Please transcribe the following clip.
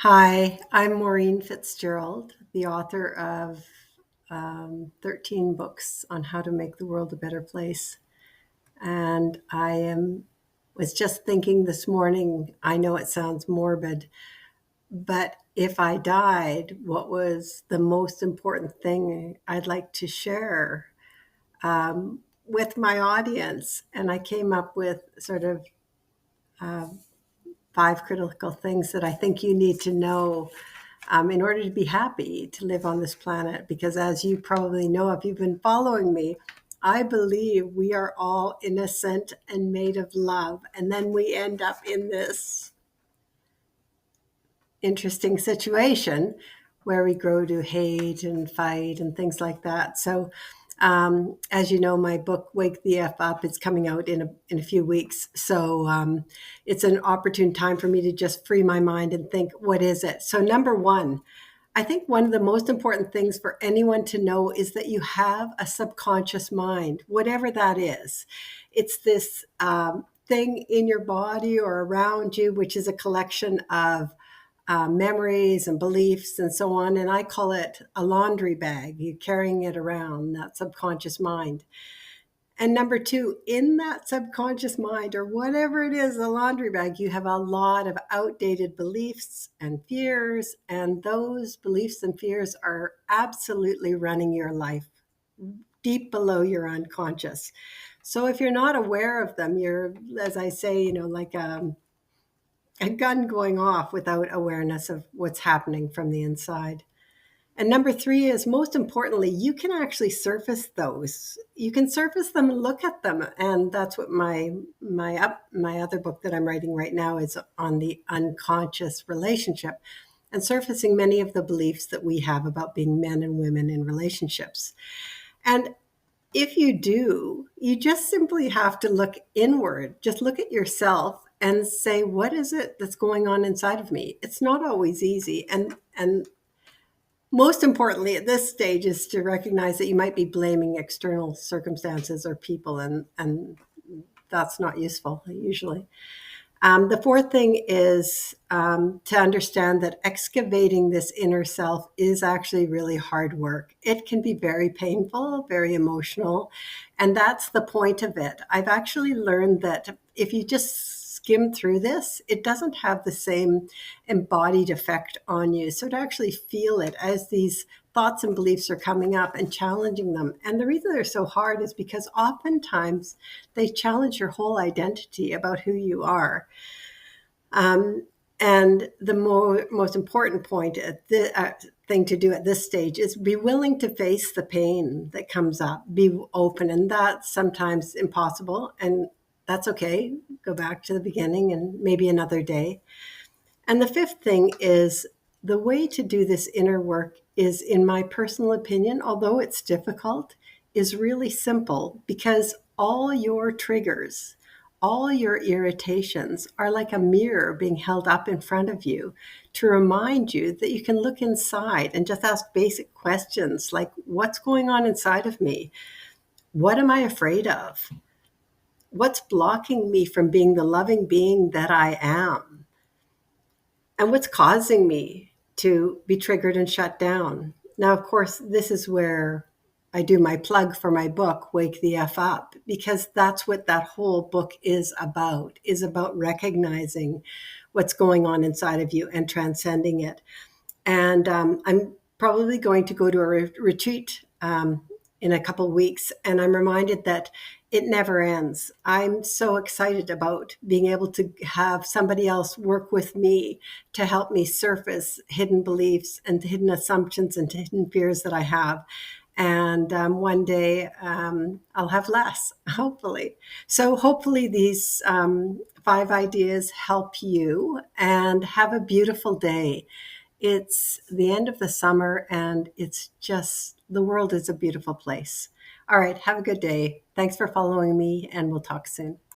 Hi, I'm Maureen Fitzgerald, the author of 13 books on how to make the world a better place. And was just thinking this morning, I know it sounds morbid, but if I died, what was the most important thing I'd like to share with my audience? And I came up with sort of uh, five critical things that I think you need to know in order to be happy to live on this planet. Because as you probably know, if you've been following me, I believe we are all innocent and made of love. And then we end up in this interesting situation where we grow to hate and fight and things like that. So, as you know, my book "Wake the F Up" is coming out in a few weeks. So it's an opportune time for me to just free my mind and think, what is it? So number one, I think one of the most important things for anyone to know is that you have a subconscious mind, whatever that is. It's this thing in your body or around you, which is a collection of memories and beliefs and so on. And I call it a laundry bag. You're carrying it around, that subconscious mind. And number two, in that subconscious mind, or whatever it is, a laundry bag, you have a lot of outdated beliefs and fears. And those beliefs and fears are absolutely running your life deep below your unconscious. So if you're not aware of them, you're, as I say, like a gun going off without awareness of what's happening from the inside. And number three is, most importantly, you can actually surface those. You can surface them and look at them. And that's what my other book that I'm writing right now is on the unconscious relationship and surfacing many of the beliefs that we have about being men and women in relationships. And if you do, you just simply have to look inward, just look at yourself and say, what is it that's going on inside of me? It's not always easy. And most importantly at this stage is to recognize that you might be blaming external circumstances or people, and that's not useful usually. The fourth thing is to understand that excavating this inner self is actually really hard work. It can be very painful, very emotional, and that's the point of it. I've actually learned that if you just skim through this, it doesn't have the same embodied effect on you. So to actually feel it as these thoughts and beliefs are coming up and challenging them. And the reason they're so hard is because oftentimes they challenge your whole identity about who you are. Um, and the most important point at thing to do at this stage is be willing to face the pain that comes up, be open. And that's sometimes impossible. And that's okay. Go back to the beginning and maybe another day. And the fifth thing is, the way to do this inner work is, in my personal opinion, although it's difficult, is really simple, because all your triggers, all your irritations are like a mirror being held up in front of you to remind you that you can look inside and just ask basic questions like, what's going on inside of me? What am I afraid of? What's blocking me from being the loving being that I am? And what's causing me to be triggered and shut down? Now, of course, this is where I do my plug for my book, Wake the F Up, because that's what that whole book is about recognizing what's going on inside of you and transcending it. And I'm probably going to go to a retreat in a couple of weeks, and I'm reminded that it never ends. I'm so excited about being able to have somebody else work with me to help me surface hidden beliefs and hidden assumptions and hidden fears that I have. And one day I'll have less, hopefully. So hopefully these five ideas help you, and have a beautiful day. It's the end of the summer, and it's just, the world is a beautiful place. All right, have a good day. Thanks for following me, and we'll talk soon.